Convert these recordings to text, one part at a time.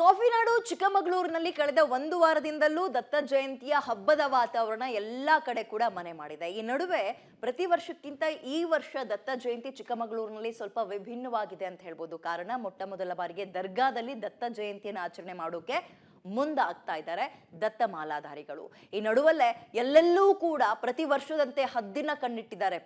ಕಾಫಿನಾಡು ಚಿಕ್ಕಮಗಳೂರಿನಲ್ಲಿ ಕಳೆದ ಒಂದು ವಾರದಿಂದಲೂ ದತ್ತ ಜಯಂತಿಯ ಹಬ್ಬದ ವಾತಾವರಣ ಎಲ್ಲಾ ಕಡೆ ಕೂಡ ಮನೆ ಮಾಡಿದೆ. ಈ ನಡುವೆ ಪ್ರತಿ ವರ್ಷಕ್ಕಿಂತ ಈ ವರ್ಷ ದತ್ತ ಜಯಂತಿ ಚಿಕ್ಕಮಗಳೂರಿನಲ್ಲಿ ಸ್ವಲ್ಪ ವಿಭಿನ್ನವಾಗಿದೆ ಅಂತ ಹೇಳ್ಬೋದು. ಕಾರಣ ಮೊಟ್ಟ ಮೊದಲ ಬಾರಿಗೆ ದರ್ಗಾದಲ್ಲಿ ದತ್ತ ಜಯಂತಿಯನ್ನು ಆಚರಣೆ ಮಾಡೋಕೆ ಮುಂದಾಗ್ತಾ ಇದ್ದಾರೆ ದತ್ತ ಮಾಲಾಧಾರಿಗಳು. ಈ ನಡುವಲ್ಲೇ ಎಲ್ಲೆಲ್ಲೂ ಕೂಡ ಪ್ರತಿ ವರ್ಷದಂತೆ ಹದ್ದಿನ ಕಣ್ಣಿಟ್ಟಿದ್ದಾರೆ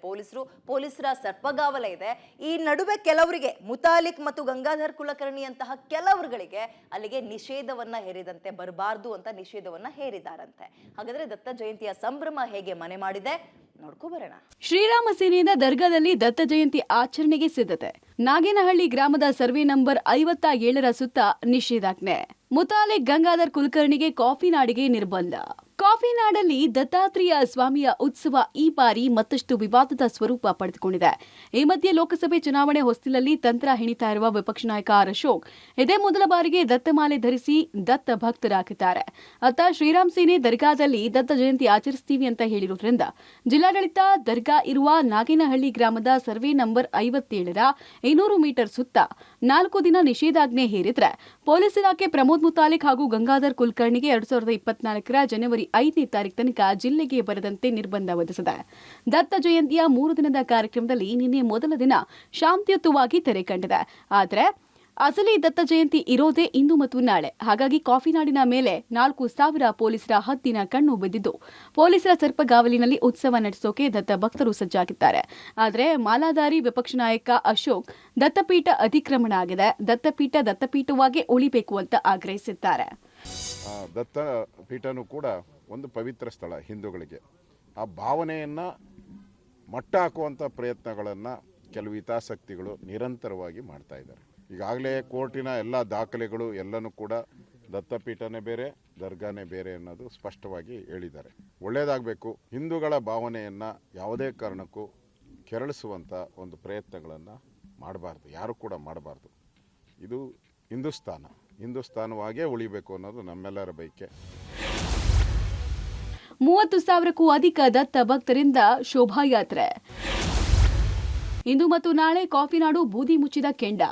ಪೊಲೀಸರ ಸರ್ಪಗಾವಲೆ ಇದೆ. ಈ ನಡುವೆ ಕೆಲವರಿಗೆ ಮುತಾಲಿಕ್ ಮತ್ತು ಗಂಗಾಧರ್ ಕುಲಕರ್ಣಿ ಅಂತಹ ಕೆಲವರುಗಳಿಗೆ ಅಲ್ಲಿಗೆ ನಿಷೇಧವನ್ನ ಹೇರಿದಂತೆ ಬರಬಾರ್ದು ಅಂತ ನಿಷೇಧವನ್ನ ಹೇರಿದಾರಂತೆ. ಹಾಗಾದ್ರೆ ದತ್ತ ಜಯಂತಿಯ ಸಂಭ್ರಮ ಹೇಗೆ ಮನೆ ಮಾಡಿದೆ ನೋಡ್ಕೊ ಬರೋಣ. ಶ್ರೀರಾಮ ಸೇನೆಯಿಂದ ದರ್ಗಾದಲ್ಲಿ ದತ್ತ ಜಯಂತಿ ಆಚರಣೆಗೆ ಸಿದ್ಧತೆ. ನಾಗೇನಹಳ್ಳಿ ಗ್ರಾಮದ ಸರ್ವೆ ನಂಬರ್ 57ರ ಸುತ್ತ ನಿಷೇಧಾಜ್ಞೆ. ಮುತಾಲಿಕ್ ಗಂಗಾಧರ್ ಕುಲಕರ್ಣಿಗೆ ಕಾಫಿ ನಾಡಿಗೆ ನಿರ್ಬಂಧ. ಕಾಫಿ ನಾಡಲ್ಲಿ ದತ್ತಾತ್ರೇಯ ಸ್ವಾಮಿಯ ಉತ್ಸವ ಈ ಬಾರಿ ಮತ್ತಷ್ಟು ವಿವಾದದ ಸ್ವರೂಪ ಪಡೆದುಕೊಂಡಿದೆ. ಈ ಮಧ್ಯೆ ಲೋಕಸಭೆ ಚುನಾವಣೆ ಹೊಸ್ತಿಲಲ್ಲಿ ತಂತ್ರ ಹೆಣಿತಾ ಇರುವ ವಿಪಕ್ಷ ನಾಯಕ ಆರ್ ಅಶೋಕ್ ಇದೇ ಮೊದಲ ಬಾರಿಗೆ ದತ್ತಮಾಲೆ ಧರಿಸಿ ದತ್ತ ಭಕ್ತರಾಗಿದ್ದಾರೆ. ಅತ್ತ ಶ್ರೀರಾಮ್ ಸೇನೆ ದರ್ಗಾದಲ್ಲಿ ದತ್ತ ಜಯಂತಿ ಆಚರಿಸ್ತೀವಿ ಅಂತ ಹೇಳಿರೋದ್ರಿಂದ ಜಿಲ್ಲಾಡಳಿತ ದರ್ಗಾ ಇರುವ ನಾಗೇನಹಳ್ಳಿ ಗ್ರಾಮದ ಸರ್ವೆ ನಂಬರ್ 57ರ 200 ಮೀಟರ್ ಸುತ್ತ 4 ದಿನ ನಿಷೇಧಾಜ್ಞೆ ಹೇರಿದ್ರೆ ಪೊಲೀಸ್ ಇಲಾಖೆ ಪ್ರಮೋದ್ ಮುತಾಲಿಕ್ ಹಾಗೂ ಗಂಗಾಧರ್ ಕುಲಕರ್ಣಿಗೆ 2024ರ ಜನವರಿ 5ನೇ ತಾರೀಕು ತನಕ ಜಿಲ್ಲೆಗೆ ಬರದಂತೆ ನಿರ್ಬಂಧ ವಿಧಿಸಿದೆ. ದತ್ತ ಜಯಂತಿಯ 3 ದಿನದ ಕಾರ್ಯಕ್ರಮದಲ್ಲಿ ನಿನ್ನೆ ಮೊದಲ ದಿನ ಶಾಂತಿಯುತವಾಗಿ ತೆರೆ ಕಂಡಿದೆ. ಆದರೆ ಅಸಲಿ ದತ್ತ ಜಯಂತಿ ಇರೋದೇ ಇಂದು ಮತ್ತು ನಾಳೆ. ಹಾಗಾಗಿ ಕಾಫಿ ನಾಡಿನ ಮೇಲೆ 4,000 ಪೊಲೀಸರ ಹದ್ದಿನ ಕಣ್ಣು ಬಿದ್ದಿದ್ದು ಪೊಲೀಸರ ಸರ್ಪಗಾವಲಿನಲ್ಲಿ ಉತ್ಸವ ನಡೆಸೋಕೆ ದತ್ತ ಭಕ್ತರು ಸಜ್ಜಾಗಿದ್ದಾರೆ. ಆದರೆ ಮಾಲಾಧಾರಿ ವಿಪಕ್ಷ ನಾಯಕ ಅಶೋಕ್ ದತ್ತಪೀಠ ಅತಿಕ್ರಮಣ ಆಗಿದೆ, ದತ್ತಪೀಠ ದತ್ತಪೀಠವಾಗಿ ಉಳಿಬೇಕು ಅಂತ ಆಗ್ರಹಿಸಿದ್ದಾರೆ. ದತ್ತಪೀಠನೂ ಕೂಡ ಒಂದು ಪವಿತ್ರ ಸ್ಥಳ ಹಿಂದೂಗಳಿಗೆ. ಆ ಭಾವನೆಯನ್ನು ಮಟ್ಟ ಹಾಕುವಂಥ ಪ್ರಯತ್ನಗಳನ್ನು ಕೆಲವು ಹಿತಾಸಕ್ತಿಗಳು ನಿರಂತರವಾಗಿ ಮಾಡ್ತಾ ಇದ್ದಾರೆ. ಈಗಾಗಲೇ ಕೋರ್ಟಿನ ಎಲ್ಲ ದಾಖಲೆಗಳು ಎಲ್ಲನೂ ಕೂಡ ದತ್ತಪೀಠನೇ ಬೇರೆ ದರ್ಗಾನೇ ಬೇರೆ ಅನ್ನೋದು ಸ್ಪಷ್ಟವಾಗಿ ಹೇಳಿದ್ದಾರೆ. ಒಳ್ಳೆಯದಾಗಬೇಕು. ಹಿಂದೂಗಳ ಭಾವನೆಯನ್ನು ಯಾವುದೇ ಕಾರಣಕ್ಕೂ ಕೆರಳಿಸುವಂಥ ಒಂದು ಪ್ರಯತ್ನಗಳನ್ನು ಮಾಡಬಾರ್ದು, ಯಾರು ಕೂಡ ಮಾಡಬಾರ್ದು. ಇದು ಹಿಂದೂಸ್ತಾನವಾಗೇ ಉಳಿಬೇಕು ಅನ್ನೋದು ನಮ್ಮೆಲ್ಲರ ಬಯಕೆ. 30,000ಕ್ಕೂ ಅಧಿಕ ದತ್ತ ಭಕ್ತರಿಂದ ಶೋಭಾಯಾತ್ರೆ. ಇಂದು ಮತ್ತು ನಾಳೆ ಕಾಫಿನಾಡು ಬೂದಿ ಮುಚ್ಚಿದ ಕೆಂಡ.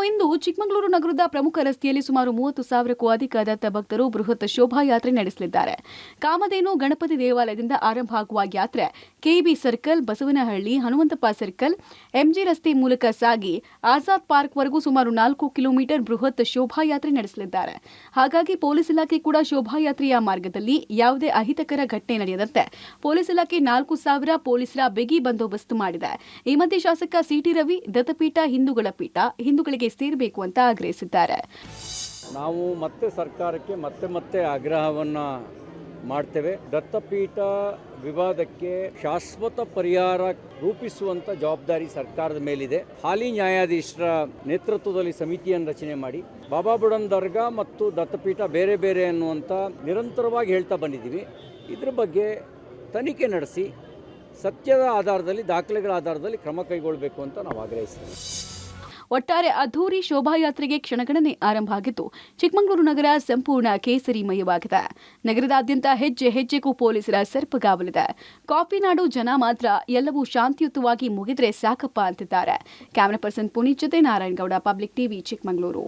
ಇಂದು ಚಿಕ್ಕಮಗಳೂರು ನಗರದ ಪ್ರಮುಖ ರಸ್ತೆಯಲ್ಲಿ ಸುಮಾರು 30,000ಕ್ಕೂ ಅಧಿಕ ದತ್ತ ಭಕ್ತರು ಬೃಹತ್ ಶೋಭಾಯಾತ್ರೆ ನಡೆಸಲಿದ್ದಾರೆ. ಕಾಮಧೇನು ಗಣಪತಿ ದೇವಾಲಯದಿಂದ ಆರಂಭ ಆಗುವ ಯಾತ್ರೆ KB circle, Basavanahalli, Hanumanthappa circle, MG ರಸ್ತೆ ಮೂಲಕ ಸಾಗಿ ಆಜಾದ್ ಪಾರ್ಕ್ವರೆಗೂ ಸುಮಾರು 4 ಕಿಲೋಮೀಟರ್ ಬೃಹತ್ ಶೋಭಾಯಾತ್ರೆ ನಡೆಸಲಿದ್ದಾರೆ. ಹಾಗಾಗಿ ಪೊಲೀಸ್ ಇಲಾಖೆ ಕೂಡ ಶೋಭಾಯಾತ್ರೆಯ ಮಾರ್ಗದಲ್ಲಿ ಯಾವುದೇ ಅಹಿತಕರ ಘಟನೆ ನಡೆಯದಂತೆ ಪೊಲೀಸ್ ಇಲಾಖೆ 4,000 ಪೊಲೀಸರ ಬಿಗಿ ಬಂದೋಬಸ್ತ್ ಮಾಡಿದೆ. ಈ ಮಧ್ಯೆ ಶಾಸಕ ಸಿಟಿ ರವಿ ದತ್ತಪೀಠ ಹಿಂದೂಗಳ ಪೀಠ, ಹಿಂದೂಗಳಿಗೆ ಸೇರಬೇಕು ಅಂತ ಆಗ್ರಹಿಸಿದ್ದಾರೆ. ನಾವು ಮತ್ತೆ ಸರ್ಕಾರಕ್ಕೆ ಮತ್ತೆ ಆಗ್ರಹವನ್ನು ಮಾಡ್ತೇವೆ. ದತ್ತಪೀಠ ವಿವಾದಕ್ಕೆ ಶಾಶ್ವತ ಪರಿಹಾರ ರೂಪಿಸುವಂಥ ಜವಾಬ್ದಾರಿ ಸರ್ಕಾರದ ಮೇಲಿದೆ. ಹಾಲಿ ನ್ಯಾಯಾಧೀಶರ ನೇತೃತ್ವದಲ್ಲಿ ಸಮಿತಿಯನ್ನು ರಚನೆ ಮಾಡಿ ಬಾಬಾ ಬುಡನ್ ದರ್ಗಾ ಮತ್ತು ದತ್ತಪೀಠ ಬೇರೆ ಬೇರೆ ಅನ್ನುವಂಥ ನಿರಂತರವಾಗಿ ಹೇಳ್ತಾ ಬಂದಿದ್ದೀವಿ. ಇದ್ರ ಬಗ್ಗೆ ತನಿಖೆ ನಡೆಸಿ ಸತ್ಯದ ಆಧಾರದಲ್ಲಿ, ದಾಖಲೆಗಳ ಆಧಾರದಲ್ಲಿ ಕ್ರಮ ಕೈಗೊಳ್ಳಬೇಕು ಅಂತ ನಾವು ಆಗ್ರಹಿಸ್ತೇವೆ. ಒಟ್ಟಾರೆ ಅದ್ಧೂರಿ ಶೋಭಾಯಾತ್ರೆಗೆ ಕ್ಷಣಗಣನೆ ಆರಂಭ ಆಗಿದ್ದು ಚಿಕ್ಕಮಗಳೂರು ನಗರ ಸಂಪೂರ್ಣ ಕೇಸರಿಮಯವಾಗಿದೆ. ನಗರದಾದ್ಯಂತ ಹೆಜ್ಜೆ ಹೆಜ್ಜೆಗೂ ಪೊಲೀಸರ ಸರ್ಪಗಾವಲಿದೆ. ಕಾಫಿನಾಡು ಜನ ಮಾತ್ರ ಎಲ್ಲವೂ ಶಾಂತಿಯುತವಾಗಿ ಮುಗಿದ್ರೆ ಸಾಕಪ್ಪ ಅಂತಿದ್ದಾರೆ. ಕ್ಯಾಮರಾ ಪರ್ಸನ್ ಪುನೀತ್ ಜೊತೆ ನಾರಾಯಣಗೌಡ, ಪಬ್ಲಿಕ್ ಟಿವಿ, ಚಿಕ್ಕಮಗಳೂರು.